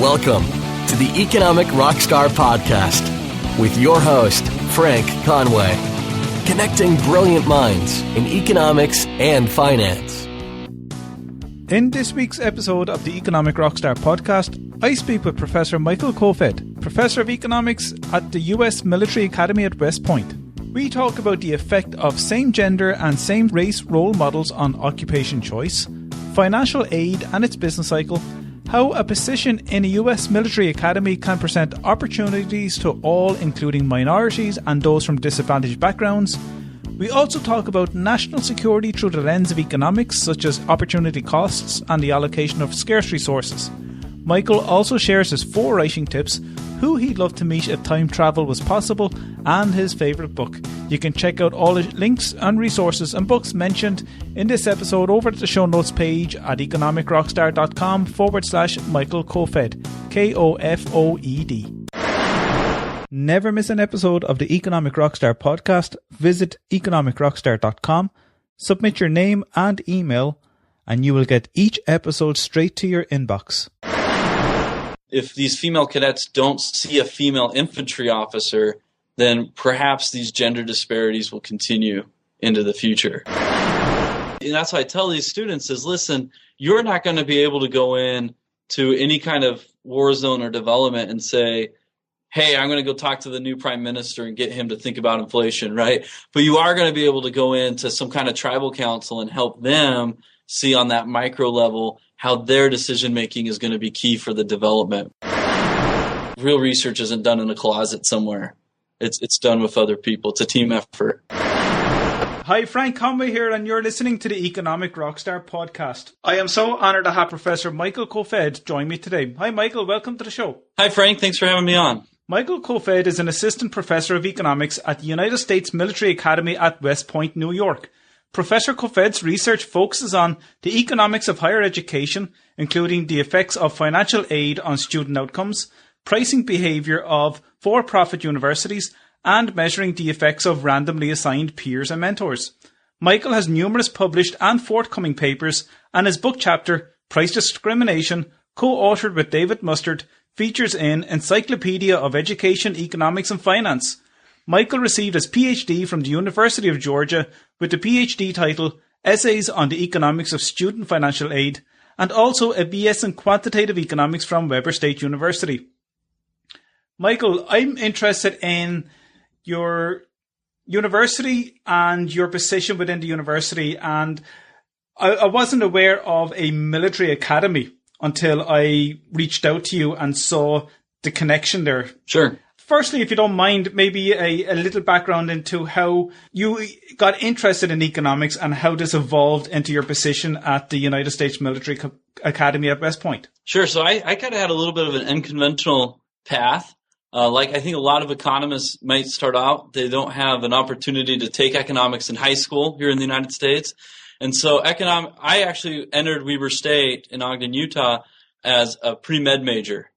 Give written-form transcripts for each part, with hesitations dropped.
Welcome to the Economic Rockstar Podcast with your host, Frank Conway, connecting brilliant minds in economics and finance. In this week's episode of the Economic Rockstar Podcast, I speak with Professor Michael Kofoed, Professor of Economics at the US Military Academy at West Point. We talk about the effect of same-gender and same-race role models on occupation choice, financial aid and its business cycle, how a position in a US military academy can present opportunities to all, including minorities and those from disadvantaged backgrounds. We also talk about national security through the lens of economics, such as opportunity costs and the allocation of scarce resources. Michael also shares his 4 writing tips, who he'd love to meet if time travel was possible, and his favourite book. You can check out all the links and resources and books mentioned in this episode over at the show notes page at economicrockstar.com/Michael Kofoed, Kofoed. Never miss an episode of the Economic Rockstar Podcast. Visit economicrockstar.com, submit your name and email, and you will get each episode straight to your inbox. If these female cadets don't see a female infantry officer, then perhaps these gender disparities will continue into the future. And that's why I tell these students is, listen, you're not going to be able to go in to any kind of war zone or development and say, hey, I'm going to go talk to the new prime minister and get him to think about inflation, right? But you are going to be able to go into some kind of tribal council and help them see on that micro level how their decision-making is going to be key for the development. Real research isn't done in a closet somewhere. It's done with other people. It's a team effort. Hi, Frank Conway here, and you're listening to the Economic Rockstar Podcast. I am so honoured to have Professor Michael Kofoed join me today. Hi, Michael. Welcome to the show. Hi, Frank. Thanks for having me on. Michael Kofoed is an assistant professor of economics at the United States Military Academy at West Point, New York. Professor Kofoed's research focuses on the economics of higher education, including the effects of financial aid on student outcomes, pricing behaviour of for-profit universities, and measuring the effects of randomly assigned peers and mentors. Michael has numerous published and forthcoming papers, and his book chapter, Price Discrimination, co-authored with David Mustard, features in Encyclopedia of Education, Economics and Finance. Michael received his PhD from the University of Georgia with the PhD title Essays on the Economics of Student Financial Aid, and also a BS in Quantitaive Economics from Weber State University. Michael, I'm interested in your university and your position within the university, and I wasn't aware of a military academy until I reached out to you and saw the connection there. Sure. Firstly, if you don't mind, maybe a little background into how you got interested in economics and how this evolved into your position at the United States Military Academy at West Point. Sure. So I kind of had a little bit of an unconventional path. Like I think a lot of economists might start out, they don't have an opportunity to take economics in high school here in the United States. And so I actually entered Weber State in Ogden, Utah as a pre-med major.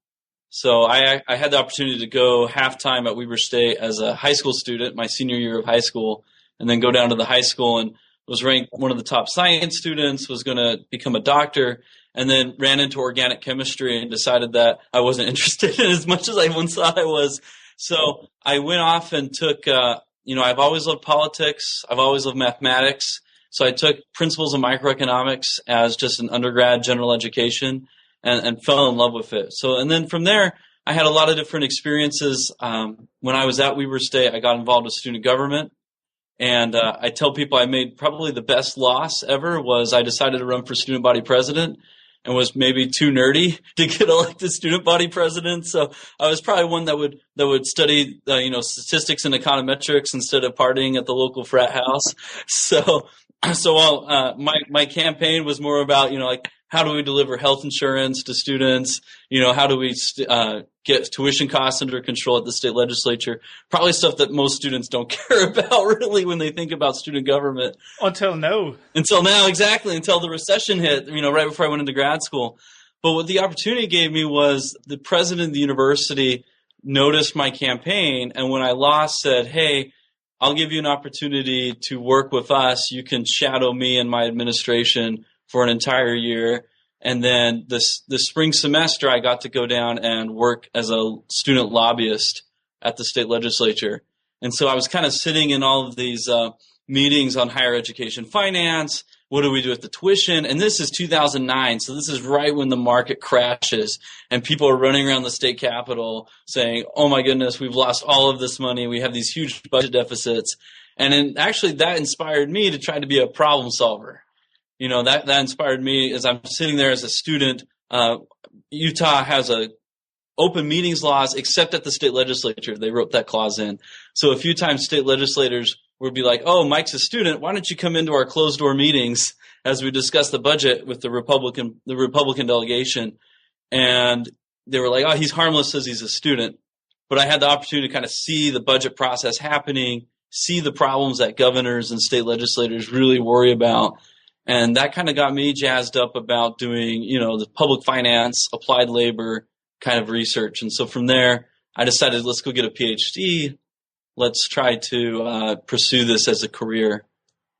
So I had the opportunity to go half-time at Weber State as a high school student, my senior year of high school, and then go down to the high school and was ranked one of the top science students, was going to become a doctor, and then ran into organic chemistry and decided that I wasn't interested in as much as I once thought I was. So I went off and took, I've always loved politics. I've always loved mathematics. So I took principles of microeconomics as just an undergrad general education and fell in love with it. So, and then from there, I had a lot of different experiences. When I was at Weber State, I got involved with student government. And I tell people I made probably the best loss ever was I decided to run for student body president and was maybe too nerdy to get elected student body president. So I was probably one that would study statistics and econometrics instead of partying at the local frat house. So while my campaign was more about how do we deliver health insurance to students, how do we get tuition costs under control at the state legislature, probably stuff that most students don't care about really when they think about student government. Until now, exactly, until the recession hit, right before I went into grad school. But what the opportunity gave me was the president of the university noticed my campaign, and when I lost said, hey, I'll give you an opportunity to work with us. You can shadow me and my administration for an entire year. And then this spring semester, I got to go down and work as a student lobbyist at the state legislature. And so I was kind of sitting in all of these meetings on higher education finance. What do we do with the tuition? And this is 2009, so this is right when the market crashes, and people are running around the state capitol saying, oh my goodness, we've lost all of this money. We have these huge budget deficits. And actually that inspired me to try to be a problem solver. You know, that inspired me as I'm sitting there as a student. Utah has a open meetings laws except at the state legislature. They wrote that clause in. So a few times state legislators would be like, oh, Mike's a student. Why don't you come into our closed door meetings as we discuss the budget with the Republican delegation? And they were like, oh, he's harmless as he's a student. But I had the opportunity to kind of see the budget process happening, see the problems that governors and state legislators really worry about. And that kind of got me jazzed up about doing, you know, the public finance, applied labor kind of research. And so from there, I decided, let's go get a PhD. Let's try to pursue this as a career.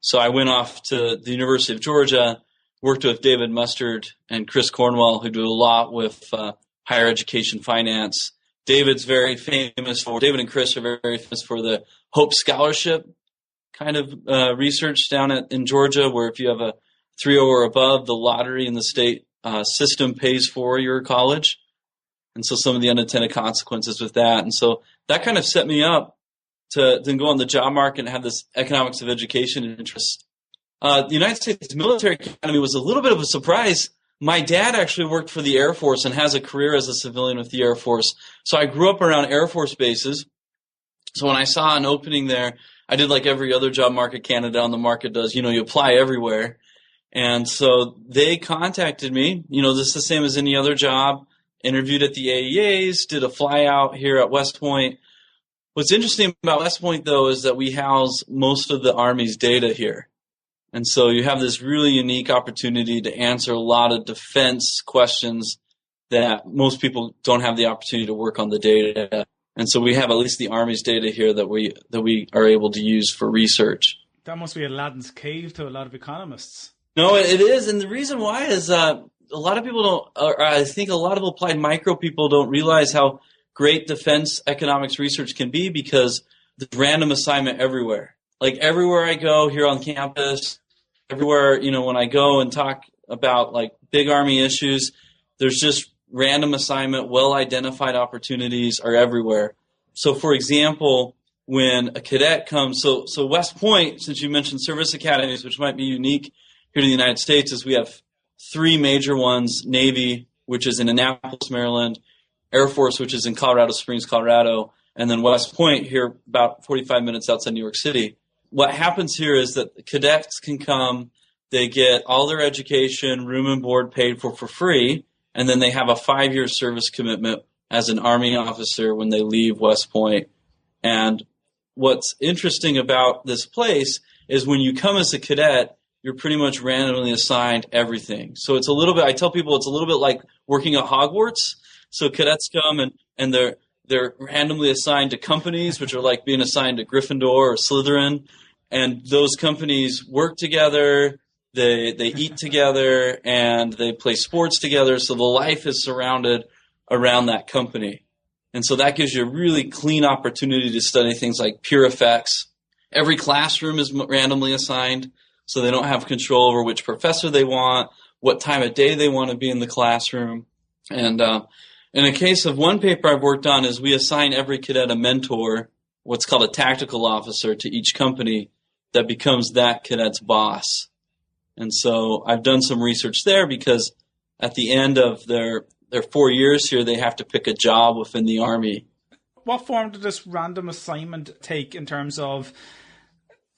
So I went off to the University of Georgia, worked with David Mustard and Chris Cornwell, who do a lot with higher education finance. David and Chris are very famous for the Hope Scholarship kind of research down in Georgia, where if you have a 3.0 or above, the lottery in the state system pays for your college. And so some of the unintended consequences with that. And so that kind of set me up to then go on the job market and have this economics of education interest. The United States Military Academy was a little bit of a surprise. My dad actually worked for the Air Force and has a career as a civilian with the Air Force. So I grew up around Air Force bases. So when I saw an opening there, I did like every other job market candidate on the market does. You know, you apply everywhere. And so they contacted me. You know, this is the same as any other job. Interviewed at the AEAs, did a fly out here at West Point. What's interesting about West Point, though, is that we house most of the Army's data here. And so you have this really unique opportunity to answer a lot of defense questions that most people don't have the opportunity to work on the data. And so we have at least the Army's data here that we are able to use for research. That must be Aladdin's cave to a lot of economists. No, it is. And the reason why is a lot of people don't, or I think a lot of applied micro people don't realize how great defense economics research can be, because there's random assignment everywhere. Like everywhere I go here on campus, everywhere, you know, when I go and talk about like big Army issues, there's just random assignment, well-identified opportunities are everywhere. So for example, when a cadet comes, so West Point, since you mentioned service academies, which might be unique here in the United States, is we have three major ones: Navy, which is in Annapolis, Maryland; Air Force, which is in Colorado Springs, Colorado; and then West Point here about 45 minutes outside New York City. What happens here is that the cadets can come, they get all their education, room and board paid for free, and then they have a 5-year service commitment as an Army officer when they leave West Point. And what's interesting about this place is when you come as a cadet, you're pretty much randomly assigned everything. So it's a little bit, I tell people it's a little bit like working at Hogwarts. So cadets come and they're randomly assigned to companies, which are like being assigned to Gryffindor or Slytherin. And those companies work together, they eat together, and they play sports together. So the life is surrounded around that company. And so that gives you a really clean opportunity to study things like peer effects. Every classroom is randomly assigned, so they don't have control over which professor they want, what time of day they want to be in the classroom. And in a case of one paper I've worked on is we assign every cadet a mentor, what's called a tactical officer, to each company that becomes that cadet's boss. And so I've done some research there because at the end of their 4 years here, they have to pick a job within the Army. What form did this random assignment take in terms of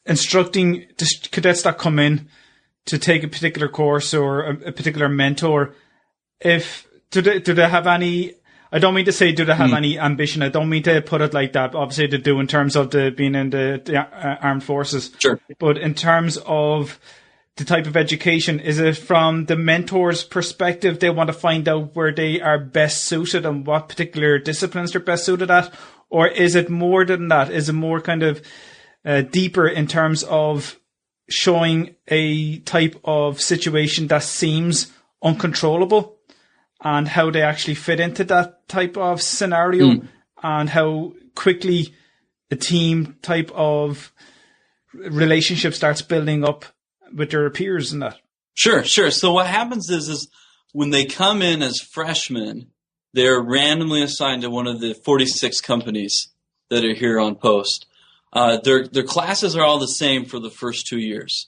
instructing cadets that come in to take a particular course or a particular mentor? Do they have any? I don't mean to say do they have any ambition. I don't mean to put it like that. Obviously, they do in terms of being in the armed forces. Sure. But in terms of the type of education, is it from the mentor's perspective? They want to find out where they are best suited and what particular disciplines they're best suited at, or is it more than that? Is it more kind of deeper in terms of showing a type of situation that seems uncontrollable, and how they actually fit into that type of scenario, and how quickly a team type of relationship starts building up with their peers and that. Sure. So what happens is when they come in as freshmen, they're randomly assigned to one of the 46 companies that are here on post. Their classes are all the same for the first 2 years,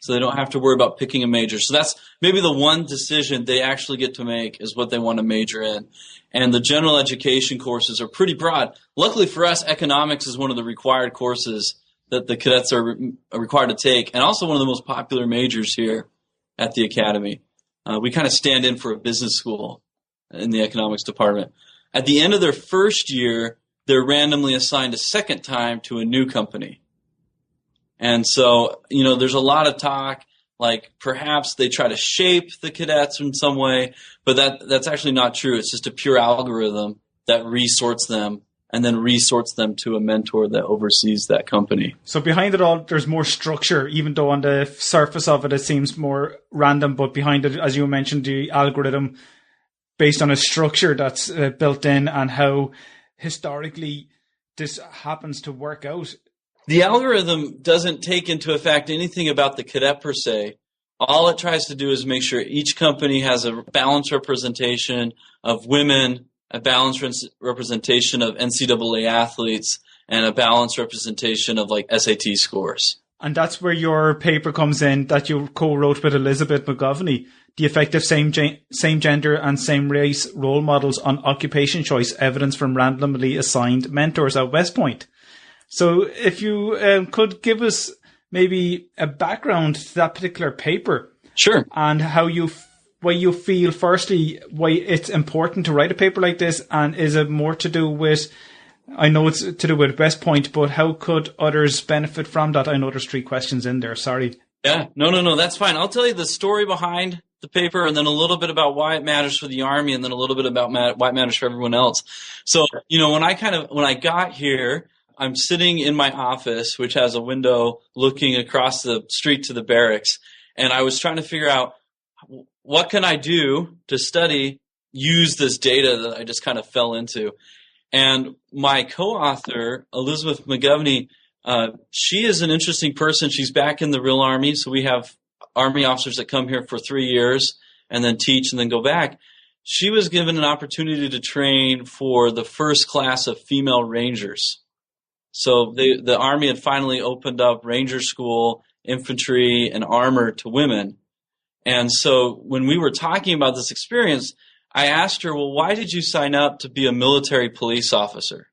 so they don't have to worry about picking a major. So that's maybe the one decision they actually get to make, is what they want to major in. And the general education courses are pretty broad. Luckily for us, economics is one of the required courses that the cadets are required to take, and also one of the most popular majors here at the academy. We kind of stand in for a business school in the economics department. At the end of their first year, they're randomly assigned a second time to a new company. And so, there's a lot of talk, like perhaps they try to shape the cadets in some way, but that's actually not true. It's just a pure algorithm that resorts them and then resorts them to a mentor that oversees that company. So behind it all, there's more structure, even though on the surface of it seems more random, but behind it, as you mentioned, the algorithm based on a structure that's built in, and how historically this happens to work out. The algorithm doesn't take into effect anything about the cadet per se. All it tries to do is make sure each company has a balanced representation of women, a balanced representation of NCAA athletes, and a balanced representation of like SAT scores. And that's where your paper comes in that you co-wrote with Elizabeth McGovney, The Effect of Same Gender and Same Race Role Models on Occupation Choice, Evidence from Randomly Assigned Mentors at West Point. So if you could give us maybe a background to that particular paper. Sure. And why you feel, firstly, why it's important to write a paper like this, and is it more to do with, I know it's to do with West Point, but how could others benefit from that? I know there's 3 questions in there, sorry. Yeah, no, that's fine. I'll tell you the story behind the paper, and then a little bit about why it matters for the Army, and then a little bit about why it matters for everyone else. So, when I got here, I'm sitting in my office, which has a window looking across the street to the barracks, and I was trying to figure out, what can I do to use this data that I just kind of fell into? And my co-author, Elizabeth McGovney, she is an interesting person. She's back in the real Army, so we have Army officers that come here for 3 years and then teach and then go back. She was given an opportunity to train for the first class of female Rangers. So the Army had finally opened up Ranger School, infantry, and armor to women. And so when we were talking about this experience, I asked her, well, why did you sign up to be a military police officer?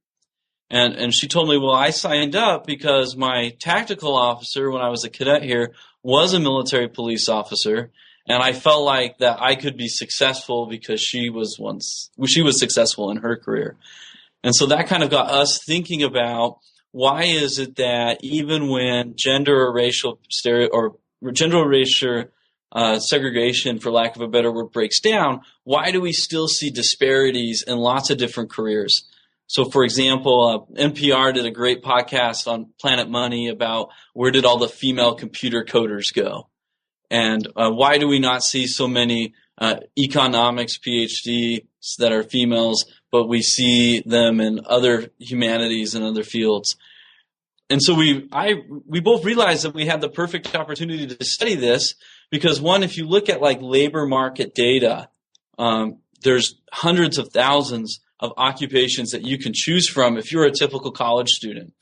And she told me, well, I signed up because my tactical officer when I was a cadet here was a military police officer, and I felt like that I could be successful because she was successful in her career. And so that kind of got us thinking about, why is it that even when gender or racial segregation, for lack of a better word, breaks down, why do we still see disparities in lots of different careers? So, for example, NPR did a great podcast on Planet Money about where did all the female computer coders go? And why do we not see so many economics PhDs that are females, but we see them in other humanities and other fields? And so we both realized that we had the perfect opportunity to study this, because one, if you look at like labor market data, there's hundreds of thousands of occupations that you can choose from if you're a typical college student.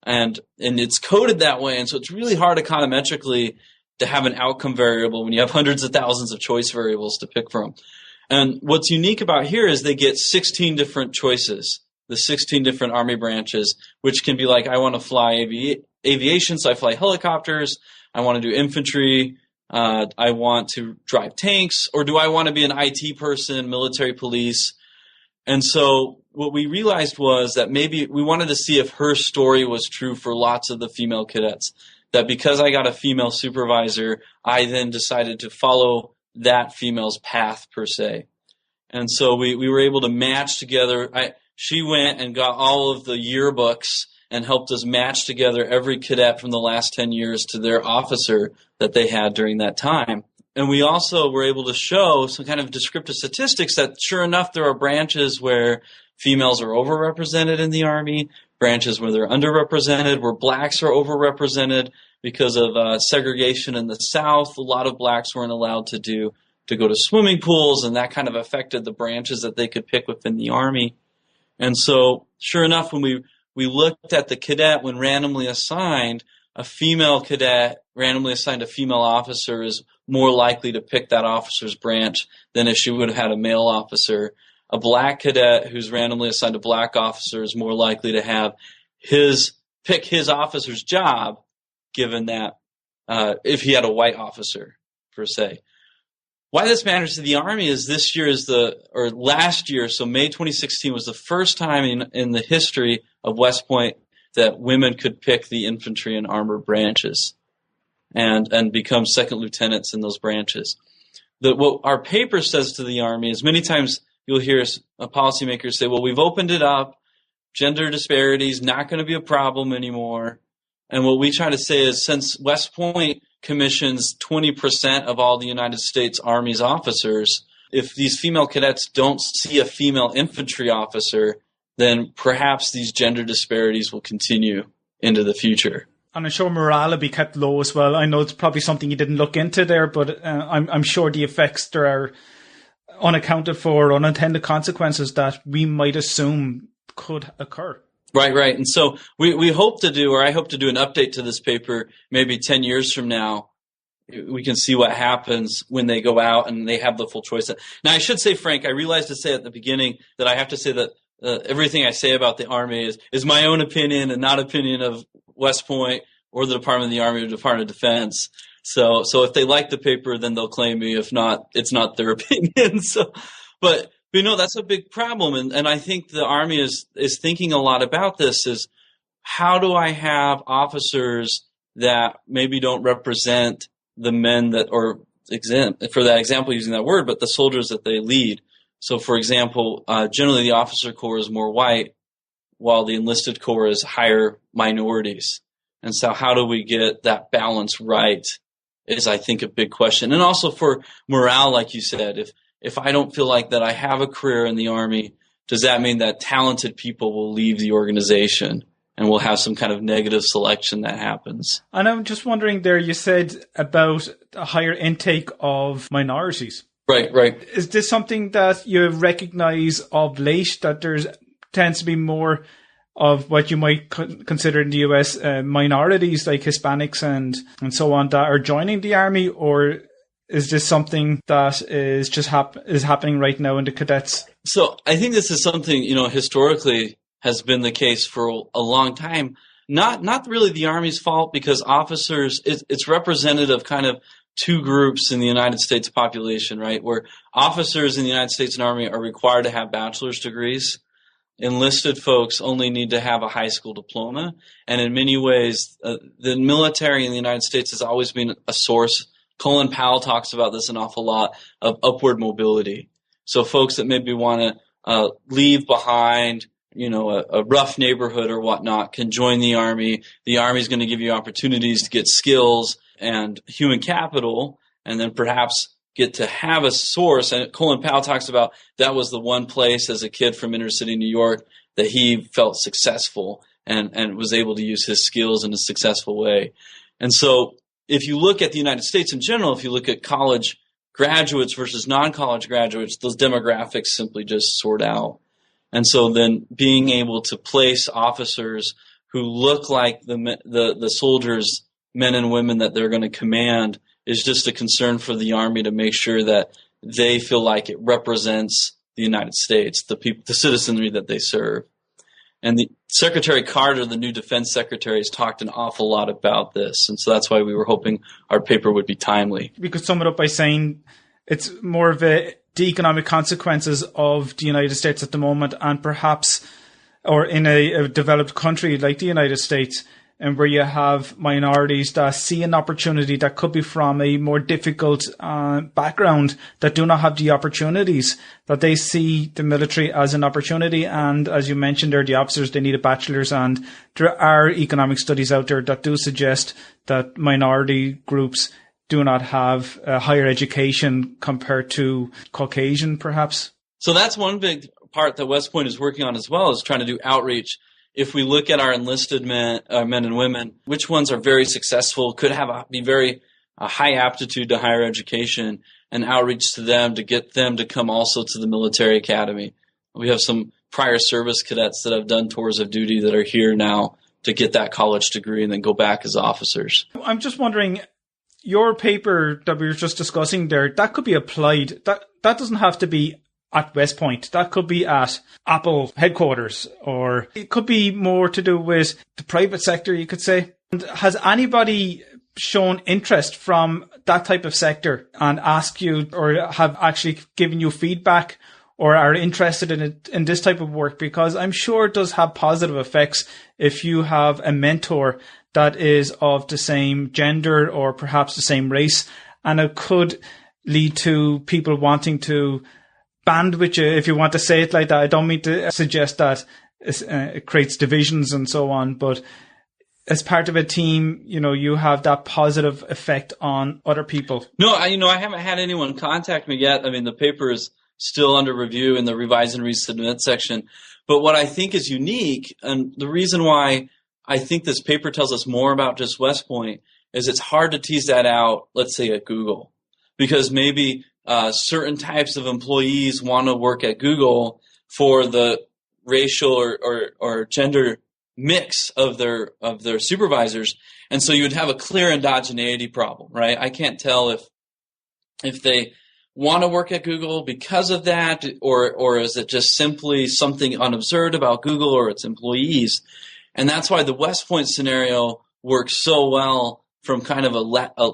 And it's coded that way. And so it's really hard econometrically to have an outcome variable when you have hundreds of thousands of choice variables to pick from. And what's unique about here is they get 16 different choices, the 16 different Army branches, which can be like, I want to fly aviation, so I fly helicopters. I want to do infantry. I want to drive tanks. Or do I want to be an IT person, military police? And so what we realized was that maybe we wanted to see if her story was true for lots of the female cadets. That because I got a female supervisor, I then decided to follow that female's path per se. And so we were able to match together. She went and got all of the yearbooks and helped us match together every cadet from the last 10 years to their officer that they had during that time. we also were able to show some kind of descriptive statistics that sure enough, there are branches where females are overrepresented in the Army, branches where they're underrepresented, where blacks are overrepresented because of segregation in the South. A lot of blacks weren't allowed to go to swimming pools, and that kind of affected the branches that they could pick within the Army. And so, sure enough, when we looked at the cadet when randomly assigned, a female cadet randomly assigned a female officer is more likely to pick that officer's branch than if she would have had a male officer. A black cadet who's randomly assigned a black officer is more likely to have pick his officer's job, given that if he had a white officer, per se. Why this matters to the Army is last year, so May 2016 was the first time in the history of West Point that women could pick the infantry and armored branches and become second lieutenants in those branches. What our paper says to the Army is many times you'll hear a policymaker say, well, we've opened it up, gender disparity is not going to be a problem anymore. And what we try to say is since West Point commissions 20% of all the United States Army's officers, if these female cadets don't see a female infantry officer, then perhaps these gender disparities will continue into the future. And I'm sure morale will be kept low as well. I know it's probably something you didn't look into there, but I'm sure the effects there are unaccounted for, unintended consequences that we might assume could occur. Right. And so I hope to do an update to this paper maybe 10 years from now. We can see what happens when they go out and they have the full choice. Now, I should say, Frank, I realized to say at the beginning that I have to say that everything I say about the Army is my own opinion and not opinion of West Point or the Department of the Army or the Department of Defense. So if they like the paper, then they'll claim me. If not, it's not their opinion. But that's a big problem. And I think the Army is thinking a lot about this is how do I have officers that maybe don't represent the men that, or for that example using that word, but the soldiers that they lead. So for example, generally the officer corps is more white while the enlisted corps is higher minorities. And so how do we get that balance right is, I think, a big question. And also for morale, like you said, if I don't feel like that I have a career in the Army, does that mean that talented people will leave the organization and we'll have some kind of negative selection that happens? And I'm just wondering there, you said about a higher intake of minorities. Right. Is this something that you recognize of late, that there tends to be more of what you might consider in the US minorities like Hispanics and so on that are joining the Army, or is this something that is just happening right now in the cadets? So I think this is something, historically has been the case for a long time. Not really the Army's fault, because officers, it's representative of kind of two groups in the United States population, right? Where officers in the United States Army are required to have bachelor's degrees. Enlisted folks only need to have a high school diploma. And in many ways, the military in the United States has always been a source. Colin Powell talks about this an awful lot, of upward mobility. So folks that maybe want to leave behind, a rough neighborhood or whatnot can join the Army. The Army is going to give you opportunities to get skills and human capital, and then perhaps get to have a source. And Colin Powell talks about that was the one place as a kid from inner city New York that he felt successful and was able to use his skills in a successful way. And so if you look at the United States in general, if you look at college graduates versus non-college graduates, those demographics simply just sort out. And so then being able to place officers who look like the soldiers, men and women that they're going to command, is just a concern for the Army to make sure that they feel like it represents the United States, the people, the citizenry that they serve. And the Secretary Carter, the new defense secretary, has talked an awful lot about this. And so that's why we were hoping our paper would be timely. We could sum it up by saying it's more of the economic consequences of the United States at the moment, and perhaps, or in a developed country like the United States, and where you have minorities that see an opportunity that could be from a more difficult background, that do not have the opportunities, that they see the military as an opportunity. And as you mentioned there, the officers, they need a bachelor's, and there are economic studies out there that do suggest that minority groups do not have higher education compared to Caucasian, perhaps? So that's one big part that West Point is working on as well, is trying to do outreach. If we look at our enlisted men and women, which ones are very successful, could have a high aptitude to higher education, and outreach to them to get them to come also to the military academy. We have some prior service cadets that have done tours of duty that are here now to get that college degree and then go back as officers. I'm just wondering, your paper that we were just discussing there, that could be applied. That doesn't have to be at West Point. That could be at Apple headquarters, or it could be more to do with the private sector, you could say. And has anybody shown interest from that type of sector and asked you, or have actually given you feedback, or are interested in it, in this type of work? Because I'm sure it does have positive effects if you have a mentor that is of the same gender or perhaps the same race, and it could lead to people wanting to band with you, if you want to say it like that. I don't mean to suggest that it creates divisions and so on, but as part of a team, you have that positive effect on other people. No, I haven't had anyone contact me yet. I mean, the paper is still under review in the revise and resubmit section. But what I think is unique, and the reason why I think this paper tells us more about just West Point, is it's hard to tease that out, let's say, at Google. Because maybe certain types of employees want to work at Google for the racial or gender mix of their supervisors, and so you would have a clear endogeneity problem, right? I can't tell if they want to work at Google because of that, or is it just simply something unobserved about Google or its employees? And that's why the West Point scenario works so well from kind of a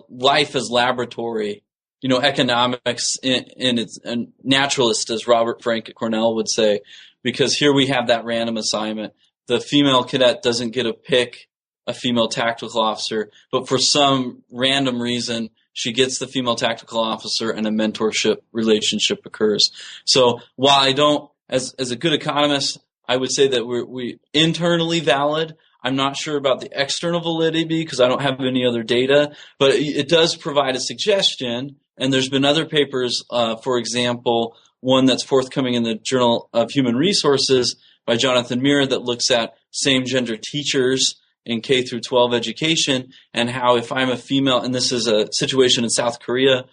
life as laboratory, economics in its and naturalist, as Robert Frank at Cornell would say, because here we have that random assignment. The female cadet doesn't get to pick a female tactical officer, but for some random reason, she gets the female tactical officer and a mentorship relationship occurs. So while I don't, as a good economist, I would say that we internally valid. I'm not sure about the external validity because I don't have any other data, but it does provide a suggestion. And there's been other papers, for example, one that's forthcoming in the Journal of Human Resources by Jonathan Muir that looks at same-gender teachers in K through 12 education, and how if I'm a female, and this is a situation in South Korea,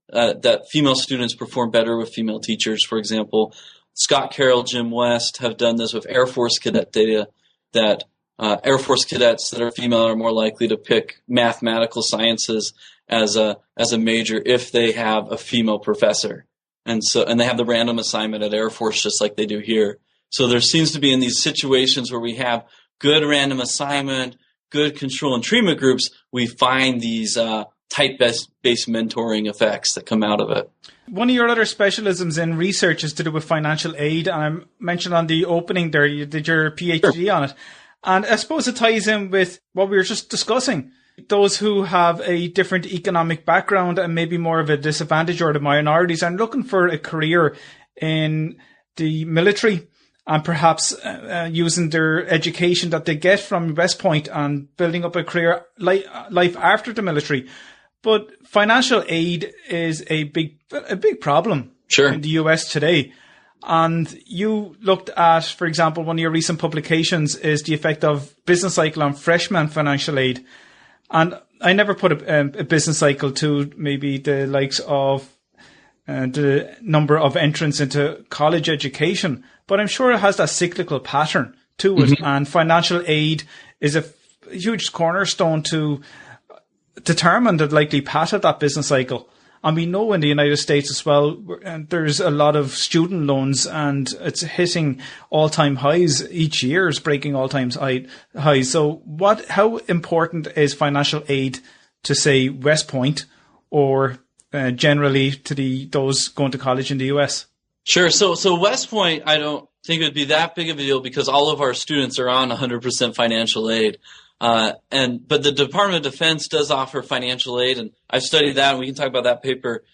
that female students perform better with female teachers, for example. Scott Carroll, Jim West have done this with Air Force cadet data, that Air Force cadets that are female are more likely to pick mathematical sciences as a major if they have a female professor. And they have the random assignment at Air Force just like they do here. So there seems to be in these situations where we have good random assignment, good control and treatment groups, we find these type-based mentoring effects that come out of it. One of your other specialisms in research is to do with financial aid, and I mentioned on the opening there you did your PhD on it. And I suppose it ties in with what we were just discussing. Those who have a different economic background and maybe more of a disadvantage, or the minorities, are looking for a career in the military, and perhaps using their education that they get from West Point and building up a career life after the military. But financial aid is a big problem in the US today. And you looked at, for example, one of your recent publications is the effect of business cycle on freshman financial aid. And I never put a business cycle to maybe the likes of the number of entrants into college education, but I'm sure it has that cyclical pattern to it. Mm-hmm. And financial aid is a huge cornerstone to determine the likely path of that business cycle. And we know in the United States as well, there's a lot of student loans, and it's hitting all-time highs each year, is breaking all-time highs. So how important is financial aid to, say, West Point, or generally to those going to college in the US? Sure. So West Point, I don't think it would be that big of a deal because all of our students are on 100% financial aid. But the Department of Defense does offer financial aid, and I've studied that, and we can talk about that paper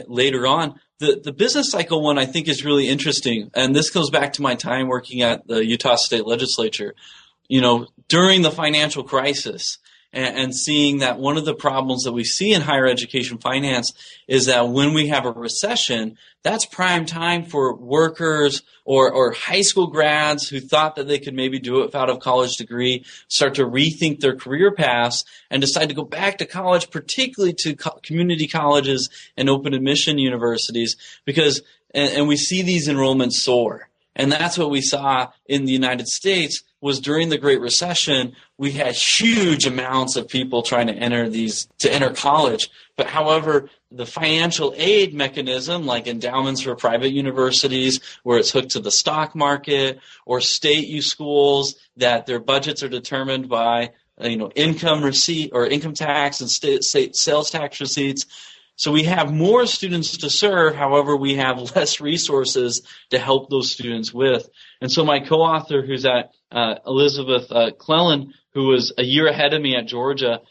later on. The business cycle one I think is really interesting, and this goes back to my time working at the Utah State Legislature. During the financial crisis, and seeing that one of the problems that we see in higher education finance is that when we have a recession, that's prime time for workers or high school grads who thought that they could maybe do it without a college degree, start to rethink their career paths and decide to go back to college, particularly to community colleges and open admission universities, because and we see these enrollments soar. And that's what we saw in the United States was during the Great Recession, we had huge amounts of people trying to enter college. But however, the financial aid mechanism, like endowments for private universities, where it's hooked to the stock market, or state U schools that their budgets are determined by income receipt or income tax and state sales tax receipts. So we have more students to serve, however, we have less resources to help those students with. And so my co-author, who's at Elizabeth Clellan, who was a year ahead of me at Georgia,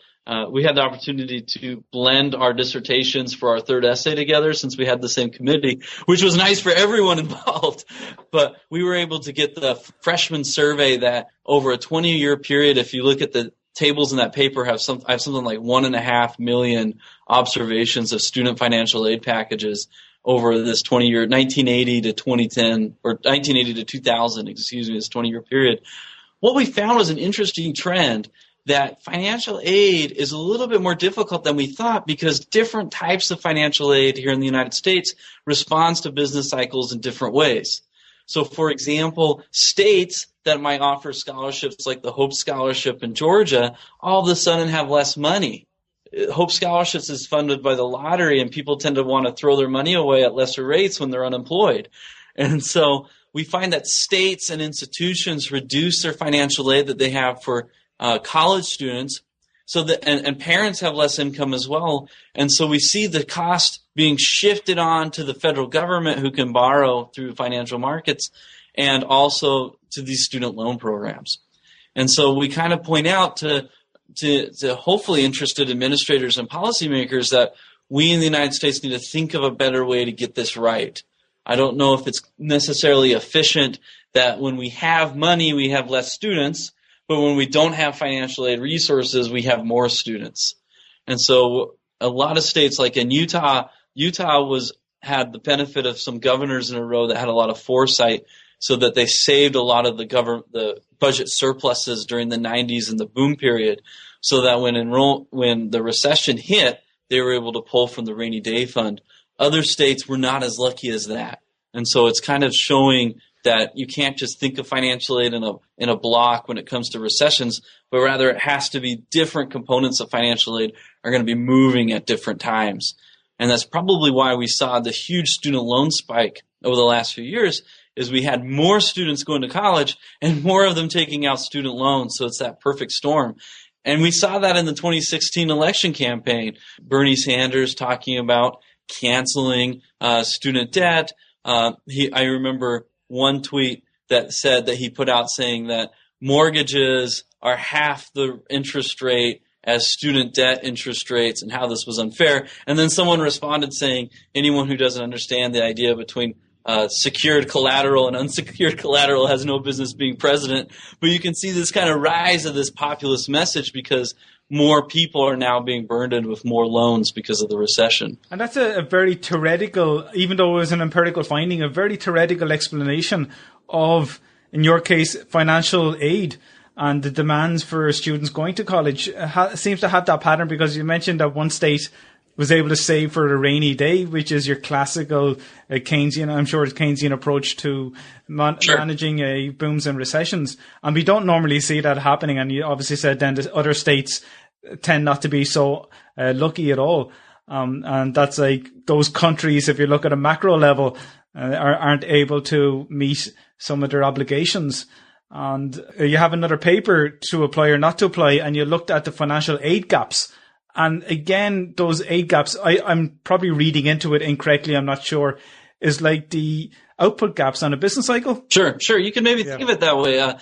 we had the opportunity to blend our dissertations for our third essay together since we had the same committee, which was nice for everyone involved. But we were able to get the freshman survey that over a 20-year period, if you look at the tables in that paper, I have something like 1.5 million observations of student financial aid packages over this 20-year, 1980 to 2010, or 1980 to 2000, this 20-year period. What we found was an interesting trend that financial aid is a little bit more difficult than we thought because different types of financial aid here in the United States responds to business cycles in different ways. So, for example, states that might offer scholarships like the Hope Scholarship in Georgia all of a sudden have less money. Hope Scholarships is funded by the lottery, and people tend to want to throw their money away at lesser rates when they're unemployed. And so we find that states and institutions reduce their financial aid that they have for college students, so that and parents have less income as well. And so we see the cost being shifted on to the federal government, who can borrow through financial markets, and also to these student loan programs. And so we kind of point out to hopefully interested administrators and policymakers that we in the United States need to think of a better way to get this right. I don't know if it's necessarily efficient that when we have money, we have less students, but when we don't have financial aid resources, we have more students. And so a lot of states, like in Utah had the benefit of some governors in a row that had a lot of foresight, so that they saved a lot of the budget surpluses during the 90s and the boom period, so that when the recession hit, they were able to pull from the rainy day fund. Other states were not as lucky as that. And so it's kind of showing that you can't just think of financial aid in a block when it comes to recessions, but rather it has to be different components of financial aid are going to be moving at different times. And that's probably why we saw the huge student loan spike over the last few years, is we had more students going to college and more of them taking out student loans. So it's that perfect storm. And we saw that in the 2016 election campaign. Bernie Sanders talking about canceling student debt. I remember one tweet that said that he put out saying that mortgages are half the interest rate as student debt interest rates, and how this was unfair. And then someone responded saying anyone who doesn't understand the idea between secured collateral and unsecured collateral has no business being president. But you can see this kind of rise of this populist message because more people are now being burdened with more loans because of the recession. And that's a very theoretical, even though it was an empirical finding, a very theoretical explanation of, in your case, financial aid and the demands for students going to college. Seems to have that pattern, because you mentioned that one state was able to save for a rainy day, which is your classical Keynesian, I'm sure it's Keynesian approach to managing booms and recessions. And we don't normally see that happening. And you obviously said then that other states tend not to be so lucky at all. And that's like those countries, if you look at a macro level, aren't able to meet some of their obligations. And you have another paper to apply or not to apply, and you looked at the financial aid gaps. And again, those aid gaps, I'm probably reading into it incorrectly, I'm not sure, is like the output gaps on a business cycle? Sure. You can maybe think of it that way.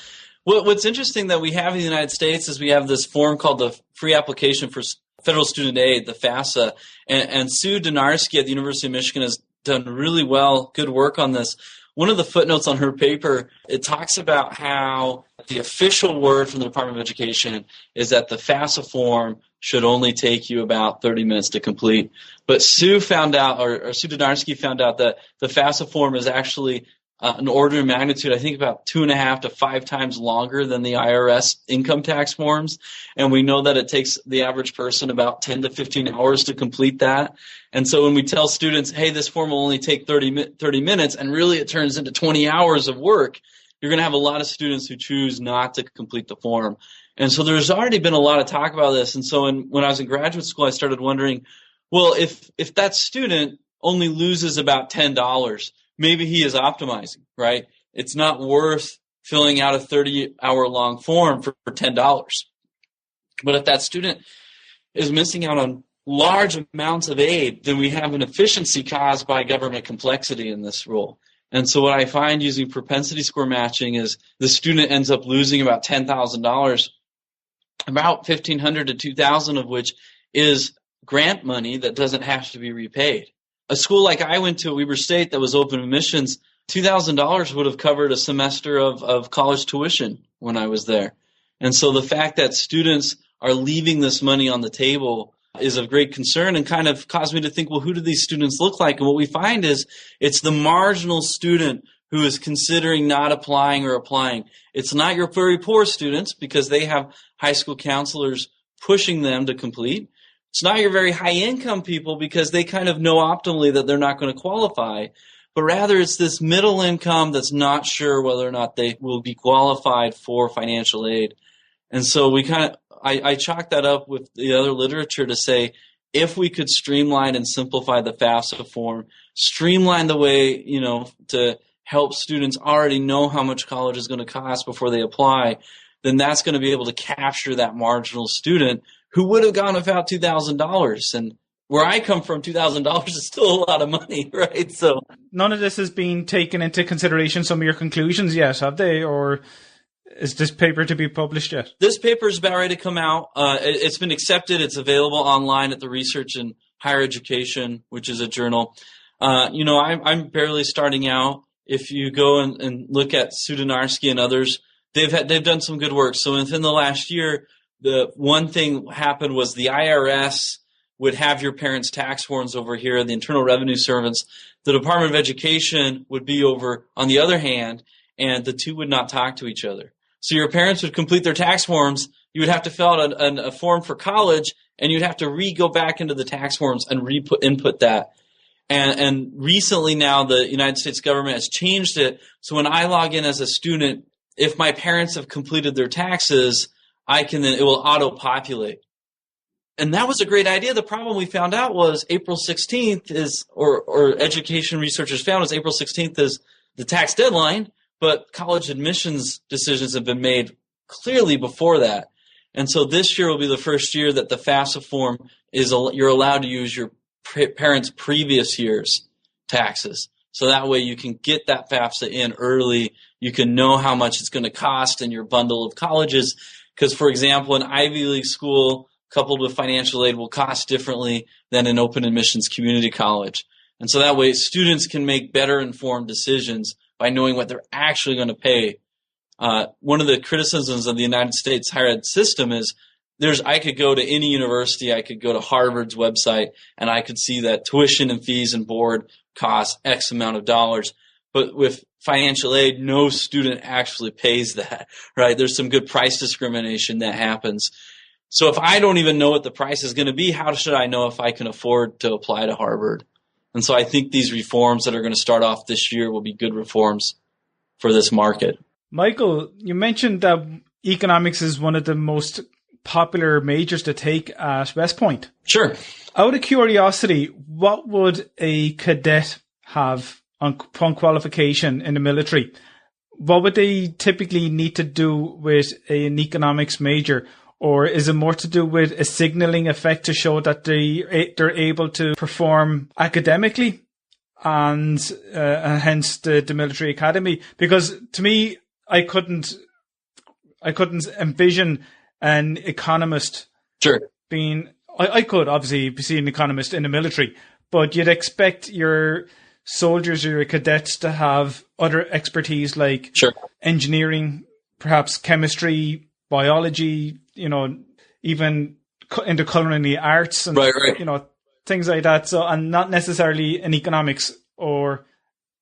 What's interesting that we have in the United States is we have this form called the Free Application for Federal Student Aid, the FAFSA. And Sue Donarski at the University of Michigan has done really good work on this. one of the footnotes on her paper, it talks about how the official word from the Department of Education is that the FAFSA form should only take you about 30 minutes to complete. But Sue found out, or Sue Donarski found out, that the FAFSA form is actually an order of magnitude, I think about 2.5 to 5 times longer than the IRS income tax forms. And we know that it takes the average person about 10 to 15 hours to complete that. And so when we tell students, hey, this form will only take 30 minutes, and really it turns into 20 hours of work, you're going to have a lot of students who choose not to complete the form. And so there's already been a lot of talk about this. And so when I was in graduate school, I started wondering, well, if that student only loses about $10, maybe he is optimizing, right? It's not worth filling out a 30-hour-long form for $10. But if that student is missing out on large amounts of aid, then we have an efficiency caused by government complexity in this rule. And so what I find using propensity score matching is the student ends up losing about $10,000, about $1,500 to $2,000 of which is grant money that doesn't have to be repaid. A school like I went to at Weber State that was open admissions, $2,000 would have covered a semester of college tuition when I was there. And so the fact that students are leaving this money on the table is of great concern and kind of caused me to think, well, who do these students look like? And what we find is it's the marginal student who is considering not applying or applying. It's not your very poor students because they have high school counselors pushing them to complete. It's not your very high-income people because they kind of know optimally that they're not going to qualify, but rather it's this middle income that's not sure whether or not they will be qualified for financial aid. And so I chalk that up with the other literature to say, if we could streamline and simplify the FAFSA form, streamline the way, to help students already know how much college is going to cost before they apply, then that's going to be able to capture that marginal student who would have gone without $2,000. And where I come from, $2,000 is still a lot of money, right? So none of this has been taken into consideration, some of your conclusions yet, have they? Or is this paper to be published yet? This paper is about ready to come out. It's been accepted. It's available online at the Research in Higher Education, which is a journal. I'm barely starting out. If you go and look at Sue Donarski and others, they've done some good work. So within the last year, the one thing happened was the IRS would have your parents' tax forms over here, the Internal Revenue Service. The Department of Education would be over on the other hand, and the two would not talk to each other. So your parents would complete their tax forms. You would have to fill out a form for college, and you'd have to go back into the tax forms and input that. And recently now the United States government has changed it. So when I log in as a student, if my parents have completed their taxes, it will auto-populate. And that was a great idea. The problem we found out was April 16th or education researchers found April 16th is the tax deadline, but college admissions decisions have been made clearly before that. And so this year will be the first year that the FAFSA form you're allowed to use your parents' previous year's taxes. So that way you can get that FAFSA in early. You can know how much it's going to cost in your bundle of colleges. Because, for example, an Ivy League school coupled with financial aid will cost differently than an open admissions community college. And so that way students can make better informed decisions by knowing what they're actually going to pay. One of the criticisms of the United States higher ed system is I could go to any university, I could go to Harvard's website, and I could see that tuition and fees and board cost X amount of dollars. But with financial aid, no student actually pays that, right? There's some good price discrimination that happens. So if I don't even know what the price is going to be, how should I know if I can afford to apply to Harvard? And so I think these reforms that are going to start off this year will be good reforms for this market. Michael, you mentioned that economics is one of the most popular majors to take at West Point. Sure. Out of curiosity, what would a cadet have upon qualification in the military? What would they typically need to do with an economics major? Or is it more to do with a signaling effect to show that they're able to perform academically and hence the military academy? Because to me, I couldn't envision an economist being... I could obviously see an economist in the military, but you'd expect your soldiers or your cadets to have other expertise like Sure. engineering, perhaps chemistry, biology, even into culinary arts and, Right. things like that. So, and not necessarily in economics, or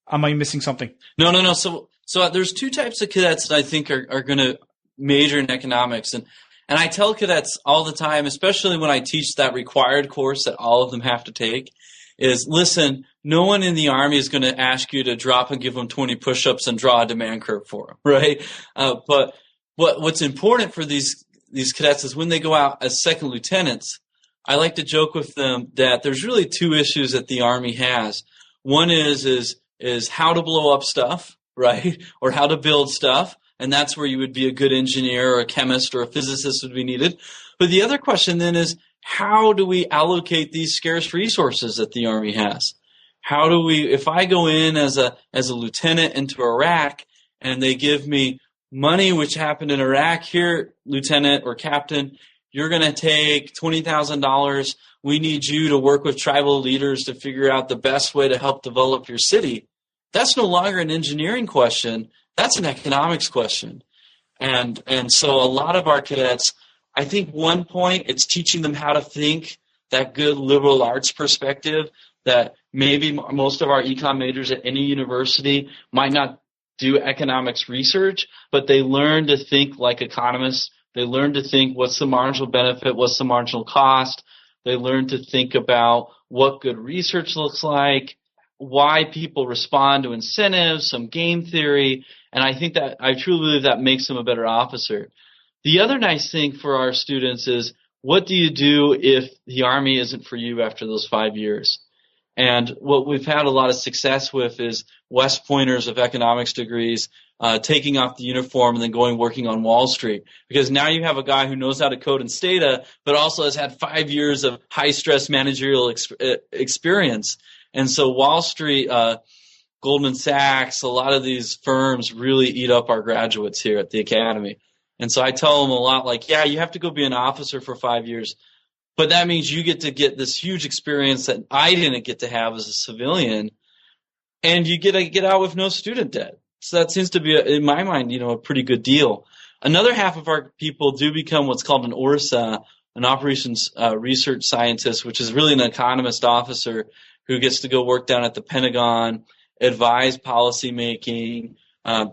am I missing something? No. So there's two types of cadets that I think are going to major in economics. And I tell cadets all the time, especially when I teach that required course that all of them have to take, is listen, no one in the Army is going to ask you to drop and give them 20 push-ups and draw a demand curve for them, right? But what's important for these cadets is when they go out as second lieutenants, I like to joke with them that there's really two issues that the Army has. One is how to blow up stuff, right? Or how to build stuff. And that's where you would be a good engineer or a chemist or a physicist would be needed. But the other question then is, how do we allocate these scarce resources that the Army has? How do we, if I go in as a lieutenant into Iraq and they give me money which happened in Iraq, here, lieutenant or captain, you're going to take $20,000. We need you to work with tribal leaders to figure out the best way to help develop your city. That's no longer an engineering question. That's an economics question. And so a lot of our cadets, I think one point, it's teaching them how to think, that good liberal arts perspective that maybe most of our econ majors at any university might not do economics research, but they learn to think like economists. They learn to think, what's the marginal benefit, what's the marginal cost. They learn to think about what good research looks like, why people respond to incentives, some game theory, and I think that I truly believe that makes them a better officer. The other nice thing for our students is, what do you do if the Army isn't for you after those 5 years? And what we've had a lot of success with is West Pointers of economics degrees taking off the uniform and then going working on Wall Street. Because now you have a guy who knows how to code in Stata, but also has had 5 years of high-stress managerial experience. And so Wall Street, Goldman Sachs, a lot of these firms really eat up our graduates here at the academy. And so I tell them a lot like, yeah, you have to go be an officer for 5 years, but that means you get to get this huge experience that I didn't get to have as a civilian, and you get to get out with no student debt. So that seems to be, in my mind, a pretty good deal. Another half of our people do become what's called an ORSA, an operations research scientist, which is really an economist officer who gets to go work down at the Pentagon, advise policy making.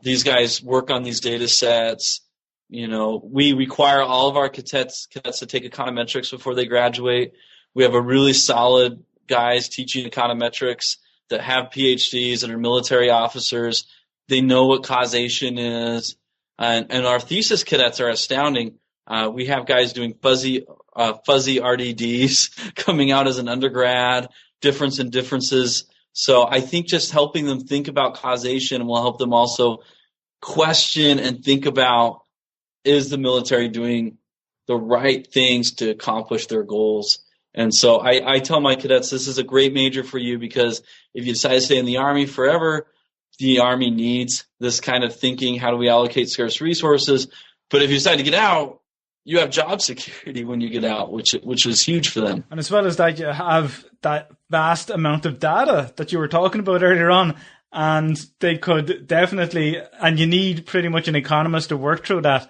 These guys work on these data sets. We require all of our cadets to take econometrics before they graduate. We have a really solid guys teaching econometrics that have PhDs and are military officers. They know what causation is. And our thesis cadets are astounding. We have guys doing fuzzy RDDs coming out as an undergrad, difference in differences. So I think just helping them think about causation will help them also question and think about, is the military doing the right things to accomplish their goals? And so I tell my cadets, this is a great major for you, because if you decide to stay in the Army forever, the Army needs this kind of thinking. How do we allocate scarce resources? But if you decide to get out, you have job security when you get out, which is huge for them. And as well as that, you have that vast amount of data that you were talking about earlier on, and they could definitely, and you need pretty much an economist to work through that,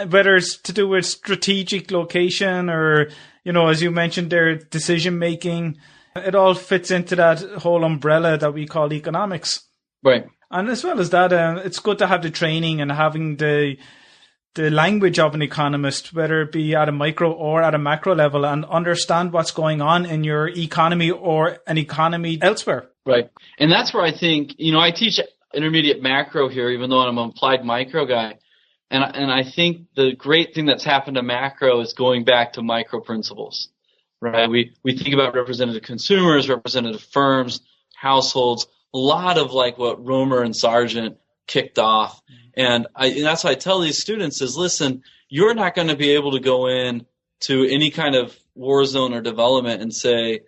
whether it's to do with strategic location or, as you mentioned, their decision making. It all fits into that whole umbrella that we call economics. Right. And as well as that, it's good to have the training and having the language of an economist, whether it be at a micro or at a macro level, and understand what's going on in your economy or an economy elsewhere. Right. And that's where I think, I teach intermediate macro here, even though I'm an applied micro guy. And I think the great thing that's happened to macro is going back to micro principles, right? We think about representative consumers, representative firms, households, a lot of like what Romer and Sargent kicked off. And that's what I tell these students is, listen, you're not going to be able to go in to any kind of war zone or development and say,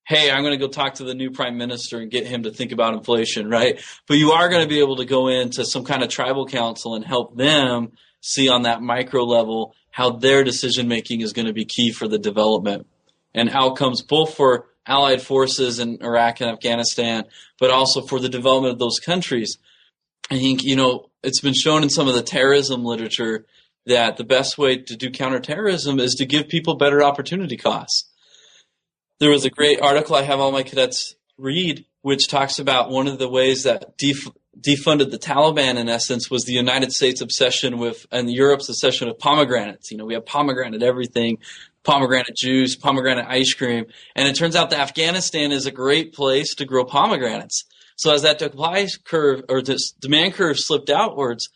hey, I'm going to go talk to the new prime minister and get him to think about inflation, right? But you are going to be able to go into some kind of tribal council and help them see on that micro level how their decision making is going to be key for the development and outcomes, both for allied forces in Iraq and Afghanistan, but also for the development of those countries. I think, it's been shown in some of the terrorism literature that the best way to do counterterrorism is to give people better opportunity costs. There was a great article I have all my cadets read, which talks about one of the ways that defunded the Taliban, in essence, was the United States obsession with, and Europe's obsession with pomegranates. We have pomegranate everything, pomegranate juice, pomegranate ice cream. And it turns out that Afghanistan is a great place to grow pomegranates. So as that supply curve or this demand curve slipped outwards,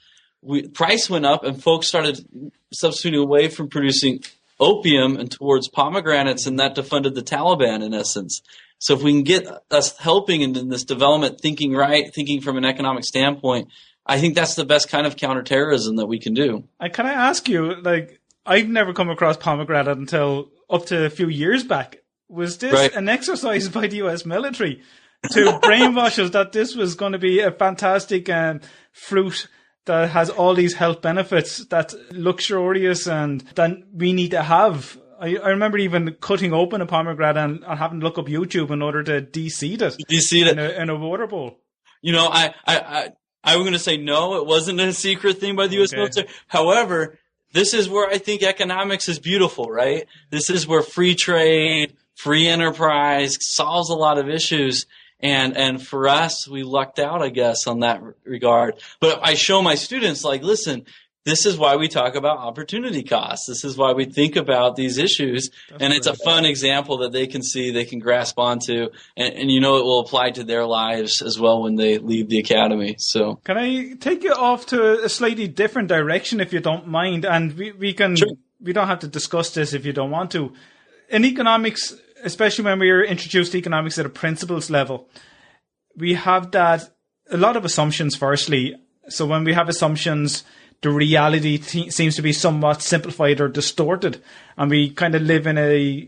price went up and folks started substituting away from producing opium and towards pomegranates, and that defunded the Taliban, in essence. So if we can get us helping in this development, thinking from an economic standpoint, I think that's the best kind of counterterrorism that we can do. Can I ask you, I've never come across pomegranate until up to a few years back. Was this an exercise by the US military to brainwash us that this was going to be a fantastic fruit that has all these health benefits, that's luxurious and that we need to have? I remember even cutting open a pomegranate and having to look up YouTube in order to de-seed it. In a water bowl. I was going to say no, it wasn't a secret thing by the U.S. military. However, this is where I think economics is beautiful, right? This is where free trade, free enterprise solves a lot of issues. And for us, we lucked out, I guess, on that regard. But I show my students, listen, this is why we talk about opportunity costs. This is why we think about these issues. And it's a fun example that they can see, they can grasp onto, and it will apply to their lives as well when they leave the academy. So, can I take you off to a slightly different direction, if you don't mind? And we can, sure. We don't have to discuss this if you don't want to. In economics, especially when we are introduced to economics at a principles level, we have a lot of assumptions, firstly. So when we have assumptions, the reality seems to be somewhat simplified or distorted. And we kind of live in a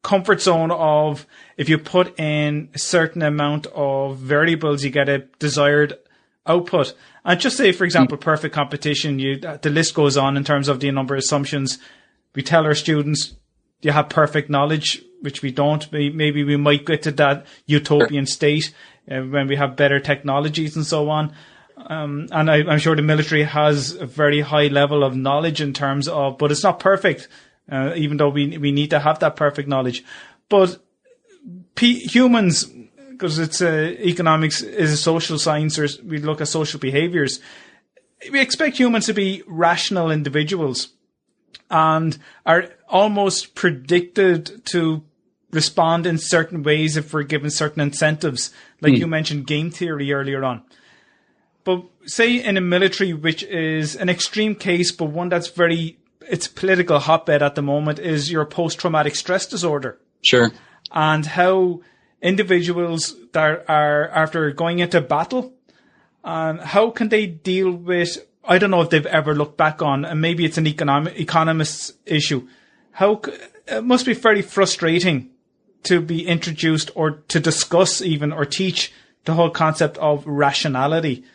comfort zone of, if you put in a certain amount of variables, you get a desired output. And just say, for example, perfect competition, the list goes on in terms of the number of assumptions. We tell our students, you have perfect knowledge, which we don't. Maybe we might get to that utopian state when we have better technologies and so on. And I'm sure the military has a very high level of knowledge in terms of, but it's not perfect, even though we need to have that perfect knowledge. But humans, because it's economics is a social science, or we look at social behaviors, we expect humans to be rational individuals and are almost predicted to respond in certain ways if we're given certain incentives. Like you mentioned game theory earlier on. But say in a military, which is an extreme case, but one that's it's political hotbed at the moment, is your post-traumatic stress disorder. Sure. And how individuals that are after going into battle, how can they deal with, I don't know if they've ever looked back on, and maybe it's an economist's issue. It must be very frustrating to be introduced or to discuss even or teach the whole concept of rationality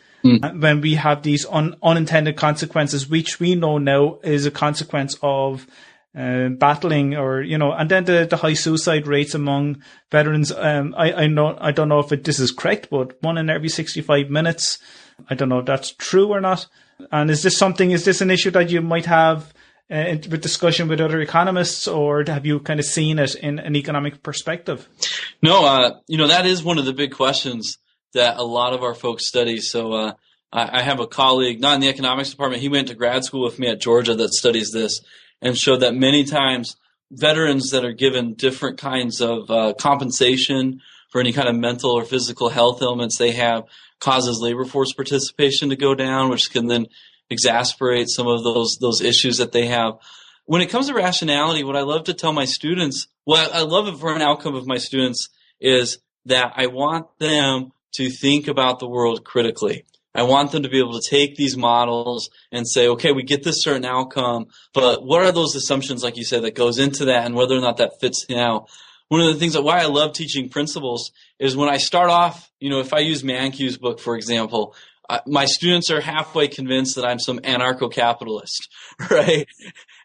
when we have these unintended consequences, which we know now is a consequence of battling, or and then the high suicide rates among veterans. I don't know if this is correct, but 1 in every 65 minutes. I don't know if that's true or not. And is this an issue that you might have with discussion with other economists, or have you kind of seen it in an economic perspective? No, that is one of the big questions that a lot of our folks study. So I have a colleague, not in the economics department, he went to grad school with me at Georgia that studies this, and showed that many times veterans that are given different kinds of compensation for any kind of mental or physical health ailments they have causes labor force participation to go down, which can then exacerbate some of those issues that they have. When it comes to rationality, what I love to tell my students, what I love it for an outcome of my students, is that I want them to think about the world critically. I want them to be able to take these models and say, okay, we get this certain outcome, but what are those assumptions, like you said, that goes into that, and whether or not that fits now? One of the things why I love teaching principles is when I start off, if I use Mankiw's book, for example, my students are halfway convinced that I'm some anarcho-capitalist, right?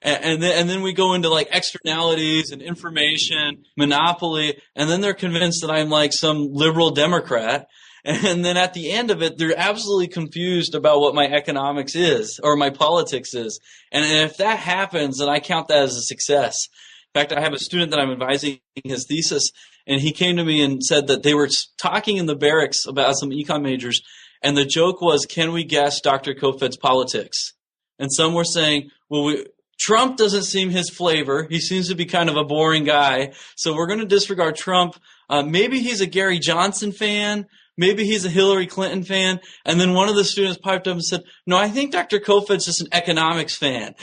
And then we go into like externalities and information, monopoly, and then they're convinced that I'm like some liberal Democrat. And then at the end of it, they're absolutely confused about what my economics is or my politics is. And if that happens, then I count that as a success. In fact, I have a student that I'm advising his thesis, and he came to me and said that they were talking in the barracks about some econ majors, and the joke was, can we guess Dr. Kofoed's politics? And some were saying, well, Trump doesn't seem his flavor. He seems to be kind of a boring guy, so we're going to disregard Trump. Maybe he's a Gary Johnson fan. Maybe he's a Hillary Clinton fan. And then one of the students piped up and said, no, I think Dr. Kofoed's just an economics fan.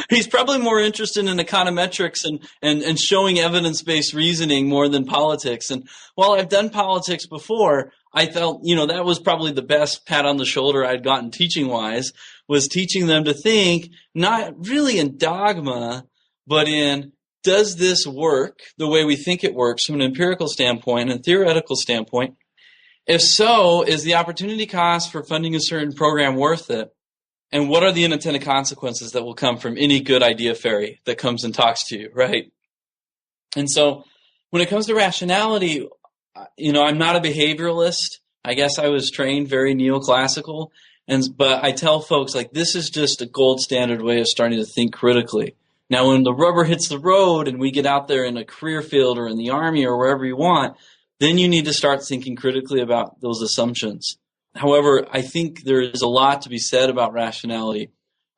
He's probably more interested in econometrics and showing evidence-based reasoning more than politics. And while I've done politics before, I felt, that was probably the best pat on the shoulder I'd gotten teaching-wise, was teaching them to think not really in dogma, but in, does this work the way we think it works from an empirical standpoint and theoretical standpoint? If so, is the opportunity cost for funding a certain program worth it? And what are the unintended consequences that will come from any good idea fairy that comes and talks to you, right? And so when it comes to rationality, I'm not a behavioralist. I guess I was trained very neoclassical. But I tell folks, like, this is just a gold standard way of starting to think critically. Now, when the rubber hits the road and we get out there in a career field or in the Army or wherever you want, then you need to start thinking critically about those assumptions. However, I think there is a lot to be said about rationality.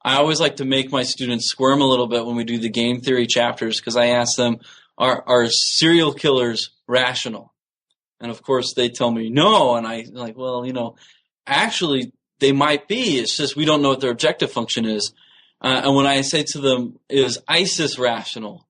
I always like to make my students squirm a little bit when we do the game theory chapters, because I ask them, are serial killers rational? And of course they tell me no, and I'm like, well, actually they might be. It's just we don't know what their objective function is. And when I say to them, is ISIS rational?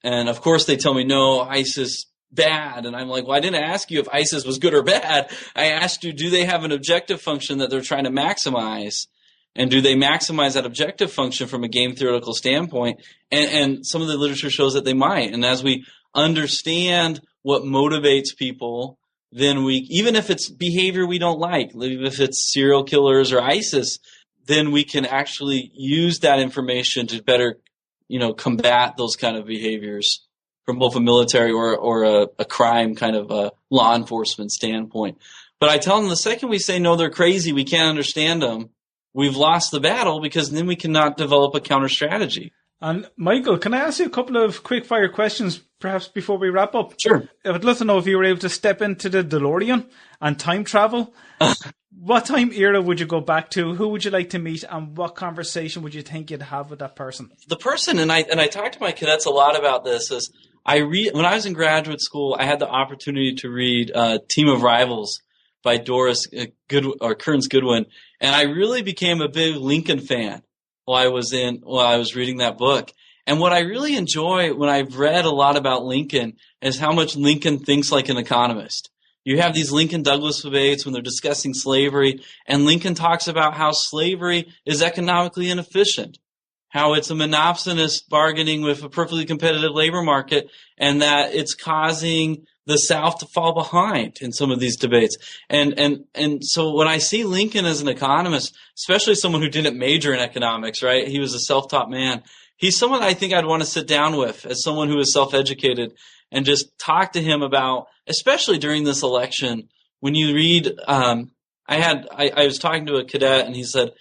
And of course they tell me no, ISIS bad. And I'm like, well, I didn't ask you if ISIS was good or bad. I asked you, do they have an objective function that they're trying to maximize? And do they maximize that objective function from a game theoretical standpoint? And some of the literature shows that they might. And as we understand what motivates people, then even if it's behavior we don't like, if it's serial killers or ISIS, then we can actually use that information to better, combat those kind of behaviors from both a military or a crime kind of a law enforcement standpoint. But I tell them the second we say, no, they're crazy, we can't understand them, we've lost the battle, because then we cannot develop a counter strategy. And Michael, can I ask you a couple of quick fire questions perhaps before we wrap up? Sure. I'd love to know if you were able to step into the DeLorean and time travel. What time era would you go back to? Who would you like to meet? And what conversation would you think you'd have with that person? The person, and I talk to my cadets a lot about this, is when I was in graduate school, I had the opportunity to read Team of Rivals by Kearns Goodwin, and I really became a big Lincoln fan while I was reading that book. And what I really enjoy when I've read a lot about Lincoln is how much Lincoln thinks like an economist. You have these Lincoln-Douglas debates when they're discussing slavery, and Lincoln talks about how slavery is economically inefficient, how it's a monopsonist bargaining with a perfectly competitive labor market, and that it's causing the South to fall behind in some of these debates. And so when I see Lincoln as an economist, especially someone who didn't major in economics, right? He was a self-taught man. He's someone I think I'd want to sit down with as someone who is self-educated and just talk to him about, especially during this election, when you read, I was talking to a cadet and he said,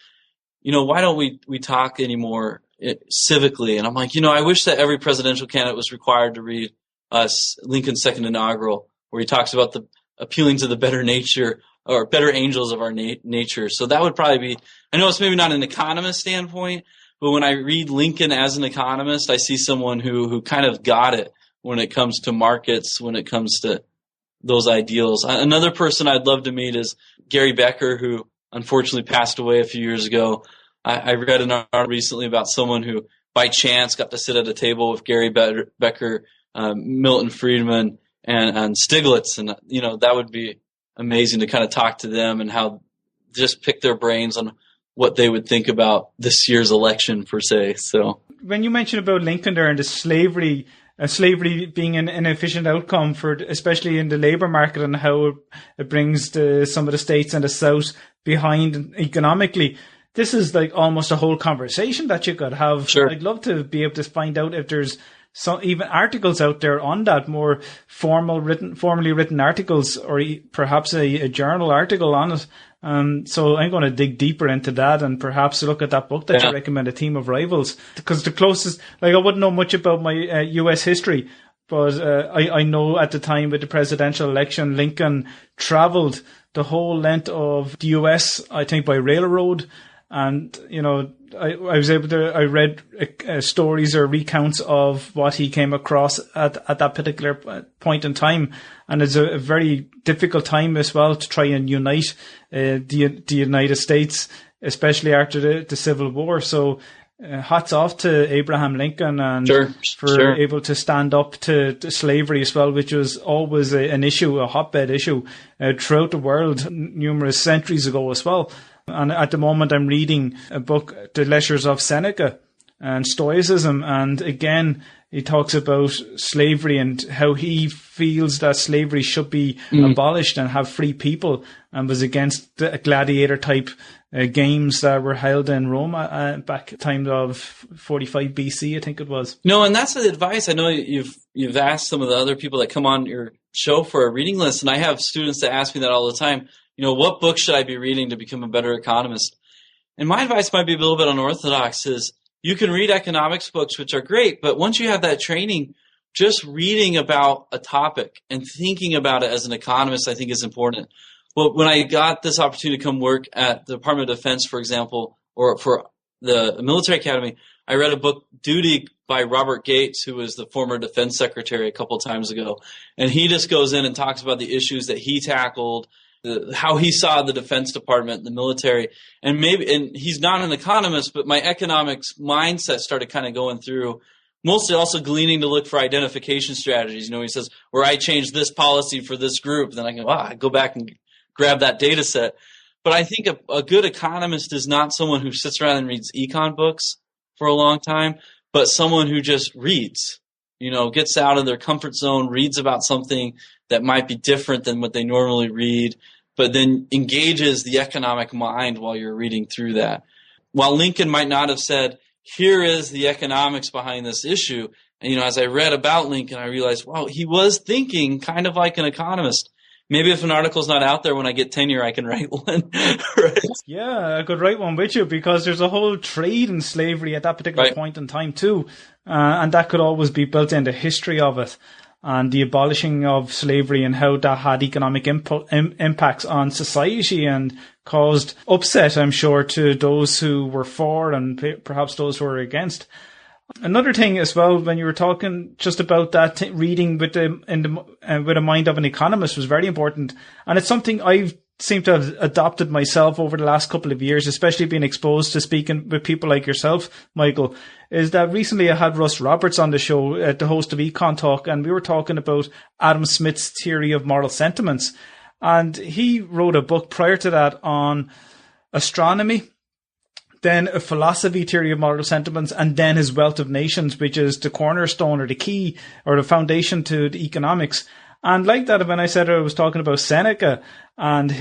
why don't we talk anymore civically? And I'm like, I wish that every presidential candidate was required to read Lincoln's second inaugural, where he talks about the appealing to the better nature or better angels of our nature. So that would probably be, I know it's maybe not an economist standpoint, but when I read Lincoln as an economist, I see someone who kind of got it when it comes to markets, when it comes to those ideals. Another person I'd love to meet is Gary Becker, who unfortunately passed away a few years ago. I read an article recently about someone who by chance got to sit at a table with Gary Becker, Milton Friedman, and Stiglitz. And, that would be amazing to kind of talk to them and how just pick their brains on what they would think about this year's election per se. So when you mentioned about Lincoln there and the slavery slavery being an inefficient outcome for, especially in the labour market, and how it brings some of the states in the South behind economically. This is like almost a whole conversation that you could have. Sure. I'd love to be able to find out if there's some even articles out there on that, more formally written articles, or perhaps a journal article on it. So I'm going to dig deeper into that and perhaps look at that book that you recommend, A Team of Rivals, because the closest, like, I wouldn't know much about my US history, but I know at the time with the presidential election, Lincoln traveled the whole length of the US, I think by railroad. And, you know, I read stories or recounts of what he came across at that particular point in time. And it's a very difficult time as well to try and unite the United States, especially after the Civil War. So hats off to Abraham Lincoln and able to stand up to slavery as well, which was always an issue, a hotbed issue throughout the world numerous centuries ago as well. And at the moment, I'm reading a book, The Lectures of Seneca and Stoicism. And again, he talks about slavery and how he feels that slavery should be abolished and have free people, and was against the gladiator type games that were held in Rome back time of 45 BC, I think it was. No, and that's the advice. I know you've asked some of the other people that come on your show for a reading list, and I have students that ask me that all the time. You know, what book should I be reading to become a better economist? And my advice might be a little bit unorthodox, is you can read economics books, which are great, but once you have that training, just reading about a topic and thinking about it as an economist, I think, is important. Well, when I got this opportunity to come work at the Department of Defense, for example, or for the military academy, I read a book, Duty, by Robert Gates, who was the former defense secretary a couple of times ago. And he just goes in and talks about the issues that he tackled, how he saw the Defense Department, the military, and he's not an economist, but my economics mindset started kind of going through, mostly also gleaning to look for identification strategies. You know, he says, where I changed this policy for this group, then I can go back and grab that data set. But I think a good economist is not someone who sits around and reads econ books for a long time, but someone who just reads, you know, gets out of their comfort zone, reads about something that might be different than what they normally read, but then engages the economic mind while you're reading through that. While Lincoln might not have said, here is the economics behind this issue, and, you know, as I read about Lincoln, I realized, wow, he was thinking kind of like an economist. Maybe if an article's not out there when I get tenure, I can write one. Right? Yeah, I could write one with you, because there's a whole trade in slavery at that particular point in time too. And that could always be built into history of it, and the abolishing of slavery and how that had economic impacts on society and caused upset, I'm sure, to those who were for and perhaps those who were against. Another thing as well, when you were talking just about that, reading with a mind of an economist was very important. And it's something I've seemed to have adopted myself over the last couple of years, especially being exposed to speaking with people like yourself, Michael, is that recently I had Russ Roberts on the show, the host of Econ Talk, and we were talking about Adam Smith's theory of moral sentiments. And he wrote a book prior to that on astronomy, then a philosophy theory of moral sentiments, and then his Wealth of Nations, which is the cornerstone or the key or the foundation to the economics. And like that, when I said I was talking about Seneca and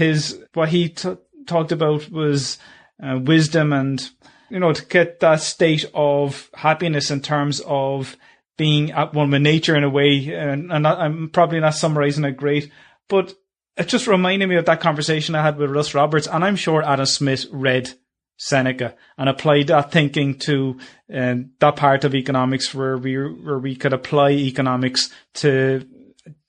what he talked about was wisdom and, you know, to get that state of happiness in terms of being at one with nature in a way. And I'm probably not summarizing it great, but it just reminded me of that conversation I had with Russ Roberts. And I'm sure Adam Smith read Seneca and applied that thinking to that part of economics where we could apply economics to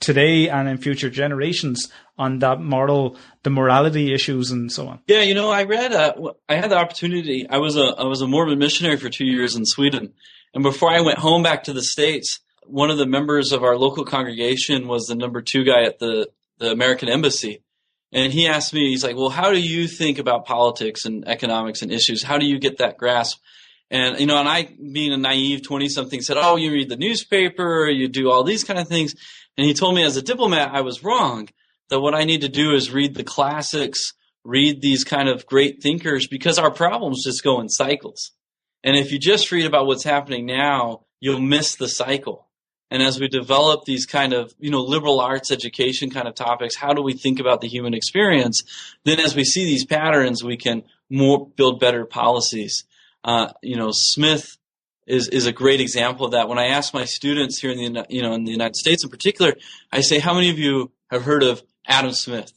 today and in future generations on the morality issues and so on. Yeah, you know, I read. I had the opportunity. I was a Mormon missionary for 2 years in Sweden, and before I went home back to the States, one of the members of our local congregation was the number 2 guy at the American Embassy. And he asked me, he's like, well, how do you think about politics and economics and issues? How do you get that grasp? And, you know, and I, being a naive 20-something, said, oh, you read the newspaper, you do all these kind of things. And he told me as a diplomat, I was wrong, that what I need to do is read the classics, read these kind of great thinkers, because our problems just go in cycles. And if you just read about what's happening now, you'll miss the cycle. And as we develop these kind of, liberal arts education kind of topics, how do we think about the human experience? Then as we see these patterns, we can build better policies. Smith is a great example of that. When I ask my students here in the United States in particular, I say, how many of you have heard of Adam Smith?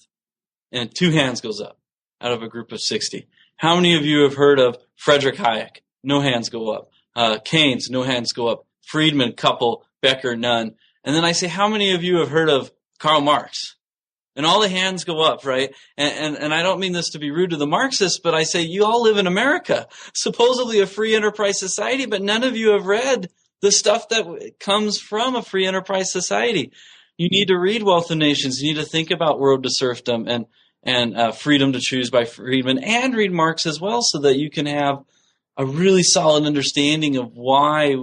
And 2 hands goes up out of a group of 60. How many of you have heard of Frederick Hayek? No hands go up. Keynes, no hands go up. Friedman, couple. Becker, none. And then I say, how many of you have heard of Karl Marx? And all the hands go up, right? And I don't mean this to be rude to the Marxists, but I say, you all live in America, supposedly a free enterprise society, but none of you have read the stuff that comes from a free enterprise society. You need to read Wealth of Nations. You need to think about Road to Serfdom and Freedom to Choose by Friedman, and read Marx as well, so that you can have a really solid understanding of why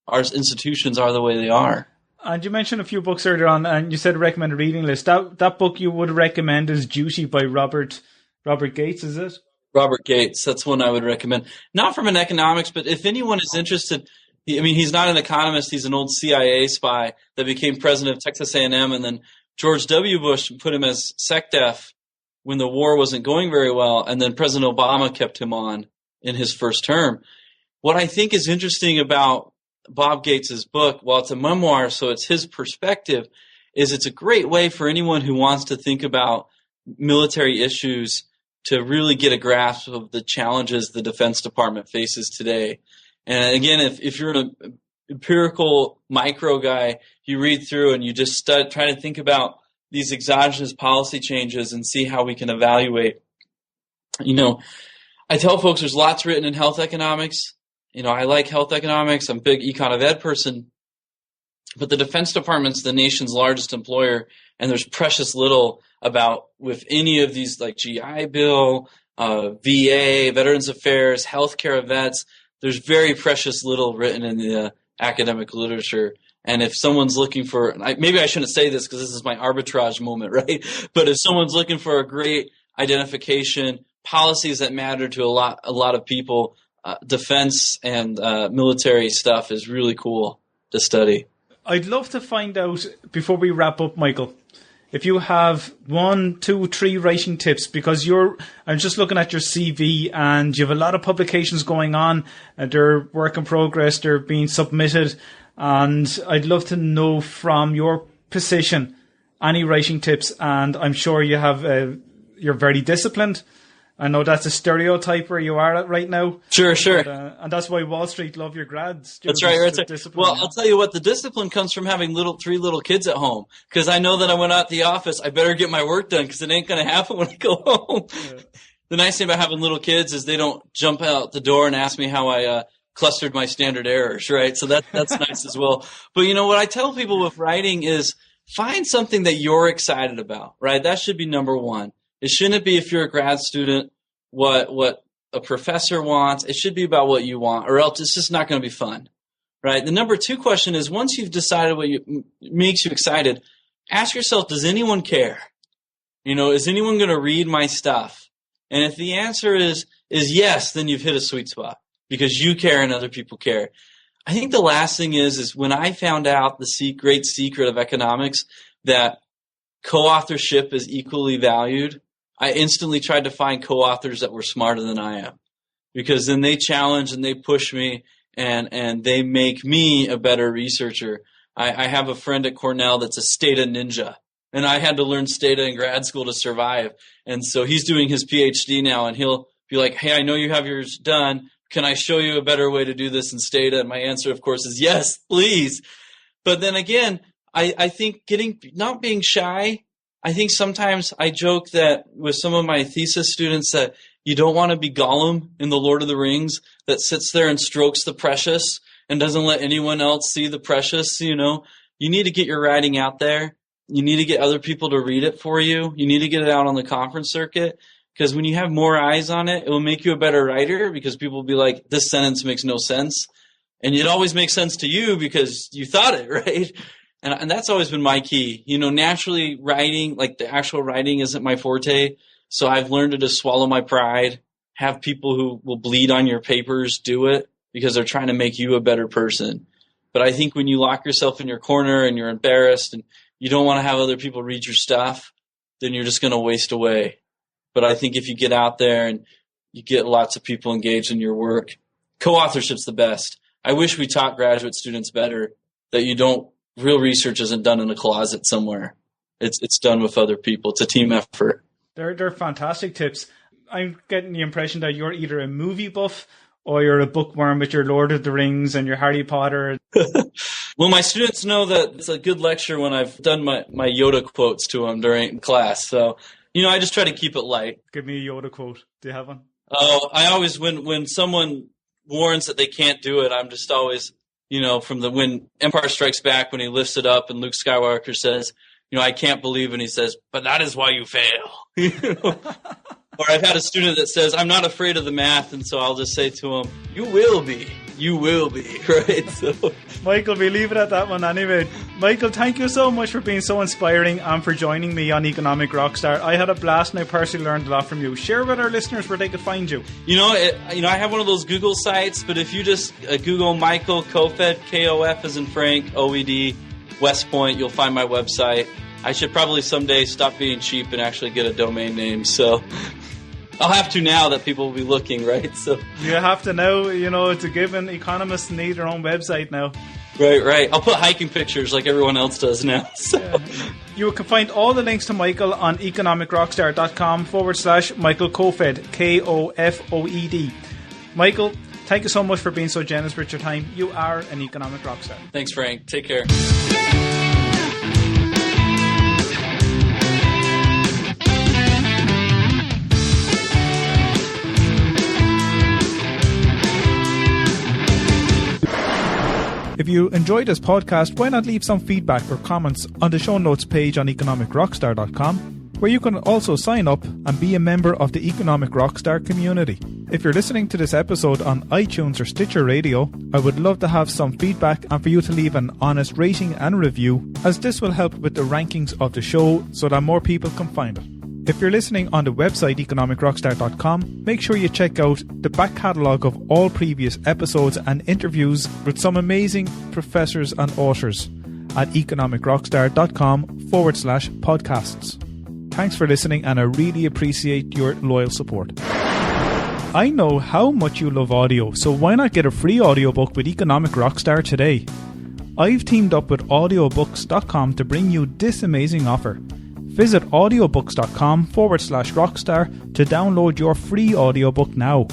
our institutions are the way they are. And you mentioned a few books earlier on, and you said a recommended reading list. That book you would recommend is Duty by Robert Gates, is it? Robert Gates, that's one I would recommend. Not from an economics, but if anyone is interested, he's not an economist. He's an old CIA spy that became president of Texas A&M, and then George W. Bush put him as SecDef when the war wasn't going very well, and then President Obama kept him on in his first term. What I think is interesting about Bob Gates's book, while it's a memoir, so it's his perspective, is it's a great way for anyone who wants to think about military issues to really get a grasp of the challenges the Defense Department faces today. And again, if you're an empirical micro guy, you read through and you just try to think about these exogenous policy changes and see how we can evaluate. I tell folks there's lots written in health economics. I like health economics. I'm a big econ of ed person. But the Defense Department's the nation's largest employer, and there's precious little about with any of these, like GI Bill, VA, Veterans Affairs, healthcare of vets. There's very precious little written in the academic literature. And if someone's looking for, maybe I shouldn't say this because this is my arbitrage moment, right? But if someone's looking for a great identification, policies that matter to a lot of people, defense and military stuff is really cool to study. I'd love to find out, before we wrap up, Michael, if you have 1, 2, 3 writing tips, because I'm just looking at your CV and you have a lot of publications going on. They're work in progress, they're being submitted. And I'd love to know from your position any writing tips. And I'm sure you have, you're very disciplined. I know that's a stereotype where you are at right now. Sure. But, and that's why Wall Street love your grads. That's right. Well, I'll tell you what, the discipline comes from having 3 little kids at home. Because I know that I went out the office, I better get my work done because it ain't going to happen when I go home. Yeah. The nice thing about having little kids is they don't jump out the door and ask me how I clustered my standard errors, right? So that's nice as well. But what I tell people with writing is find something that you're excited about, right? That should be number one. It shouldn't be, if you're a grad student, what a professor wants. It should be about what you want, or else it's just not going to be fun, right? The number 2 question is, once you've decided what makes you excited, ask yourself, does anyone care? Is anyone going to read my stuff? And if the answer is yes, then you've hit a sweet spot because you care and other people care. I think the last thing is when I found out the great secret of economics, that co-authorship is equally valued, I instantly tried to find co-authors that were smarter than I am, because then they challenge and they push me and they make me a better researcher. I have a friend at Cornell that's a Stata ninja, and I had to learn Stata in grad school to survive. And so he's doing his PhD now, and he'll be like, hey, I know you have yours done. Can I show you a better way to do this in Stata? And my answer, of course, is yes, please. But then again, I think not being shy. I think sometimes I joke that with some of my thesis students that you don't want to be Gollum in The Lord of the Rings that sits there and strokes the precious and doesn't let anyone else see the precious. You need to get your writing out there. You need to get other people to read it for you. You need to get it out on the conference circuit, because when you have more eyes on it, it will make you a better writer, because people will be like, this sentence makes no sense. And it always makes sense to you because you thought it, right? And that's always been my key. Naturally writing, like the actual writing isn't my forte. So I've learned to just swallow my pride, have people who will bleed on your papers do it because they're trying to make you a better person. But I think when you lock yourself in your corner and you're embarrassed and you don't want to have other people read your stuff, then you're just going to waste away. But I think if you get out there and you get lots of people engaged in your work, co-authorship's the best. I wish we taught graduate students better that real research isn't done in a closet somewhere. It's done with other people. It's a team effort. They're fantastic tips. I'm getting the impression that you're either a movie buff or you're a bookworm with your Lord of the Rings and your Harry Potter. Well, my students know that it's a good lecture when I've done my Yoda quotes to them during class. So, I just try to keep it light. Give me a Yoda quote. Do you have one? Oh, I always, when someone warns that they can't do it, I'm just always, when Empire Strikes Back, when he lifts it up and Luke Skywalker says, I can't believe, and he says, but that is why you fail. Or I've had a student that says, I'm not afraid of the math, and so I'll just say to him, you will be, right? So, Michael, we leave it at that one anyway. Michael, thank you so much for being so inspiring and for joining me on Economic Rockstar. I had a blast and I personally learned a lot from you. Share with our listeners where they could find you. I have one of those Google sites, but if you just Google Michael Kofoed, K-O-F as in Frank, O-E-D, West Point, you'll find my website. I should probably someday stop being cheap and actually get a domain name. So I'll have to now that people will be looking, right? So you have to now, it's a given. Economists need their own website now. Right. I'll put hiking pictures like everyone else does now. So. Yeah. You can find all the links to Michael on economicrockstar.com/Michael Kofoed, K-O-F-O-E-D. Michael, thank you so much for being so generous with your time. You are an economic rockstar. Thanks, Frank. Take care. If you enjoyed this podcast, why not leave some feedback or comments on the show notes page on economicrockstar.com, where you can also sign up and be a member of the Economic Rockstar community. If you're listening to this episode on iTunes or Stitcher Radio, I would love to have some feedback and for you to leave an honest rating and review, as this will help with the rankings of the show so that more people can find it. If you're listening on the website economicrockstar.com, make sure you check out the back catalogue of all previous episodes and interviews with some amazing professors and authors at economicrockstar.com/podcasts. Thanks for listening, and I really appreciate your loyal support. I know how much you love audio, so why not get a free audiobook with Economic Rockstar today? I've teamed up with audiobooks.com to bring you this amazing offer. Visit audiobooks.com/rockstar to download your free audiobook now.